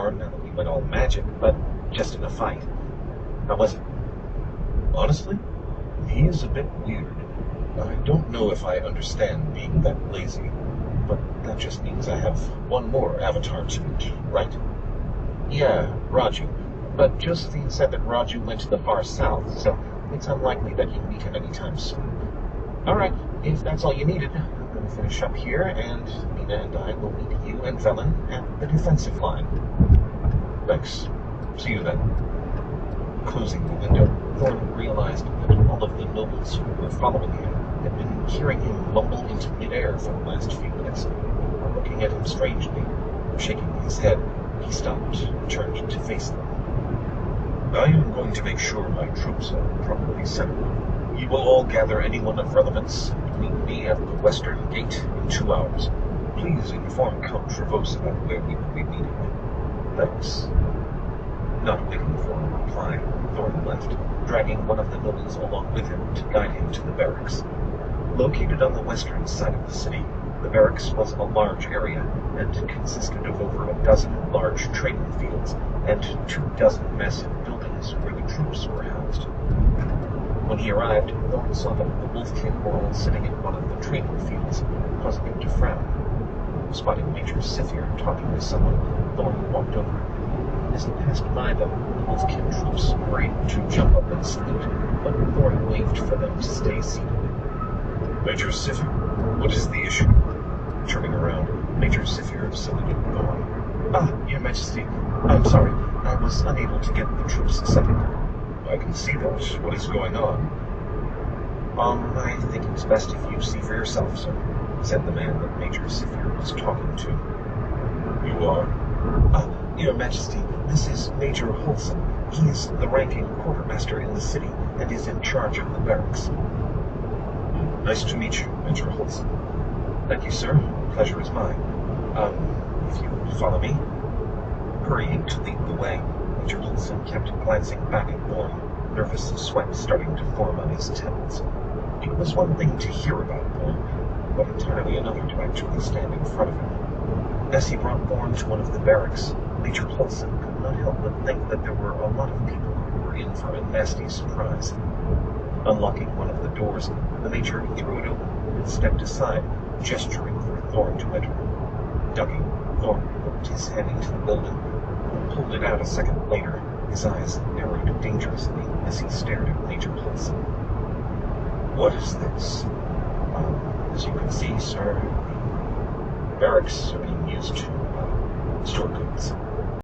Thorn now that we went all magic, but just in a fight. How was it? Honestly, he is a bit weird. I don't know if I understand being that lazy, but that just means I have one more avatar to meet, right? Yeah, Raju. But Josephine said that Raju went to the far south, so it's unlikely that you'll meet him anytime soon. Alright, if that's all you needed, I'm going to finish up here, and Nina and I will meet you and Velen at the defensive line. Thanks. See you then. Closing the window, Thorn realized that all of the nobles who were following him had been hearing him mumble into midair for the last few minutes. Looking at him strangely, shaking his head, he stopped and turned to face them. I am going to make sure my troops are properly settled. You will all gather anyone of relevance and meet me at the western gate in 2 hours. Please inform Count Trevose about where we will be meeting. Thanks. Not waiting for a reply, Thorn left, dragging one of the nobles along with him to guide him to the barracks. Located on the western side of the city, the barracks was a large area and consisted of over a dozen large training fields and 24 massive buildings where the troops were housed. When he arrived, Thorn saw that the Wolfkin were all sitting in one of the training fields, causing him to frown. Spotting Major Scythia talking with someone, Thorn walked over. As he passed by them, the Wolfkin troops hurried to jump up and salute, but Thorn waved for them to stay seated. Major Scythia, what is the issue? Turning around, Major Scythia saluted Thorn. Ah, Your Majesty, I'm sorry. I was unable to get the troops settled. I can see that. What is going on? I think it's best if you see for yourself, sir, said the man that Major Scythia was talking to. You are? Your Majesty, this is Major Holson. He is the ranking quartermaster in the city and is in charge of the barracks. Nice to meet you, Major Holson. Thank you, sir. The pleasure is mine. If you would follow me. Hurrying to lead the way, Major Holson kept glancing back at Thorn, nervous sweat starting to form on his temples. It was one thing to hear about Thorn, but entirely another to actually stand in front of him. As he brought Thorn to one of the barracks, Major Holson could not help but think that there were a lot of people who were in for a nasty surprise. Unlocking one of the doors, the Major threw it open and stepped aside, gesturing for Thorn to enter. Ducking, Thorn hooked his head into the building and pulled it out a second later, his eyes narrowed dangerously as he stared at Major Holson. What is this? As you can see, sir, the barracks are being used to store goods.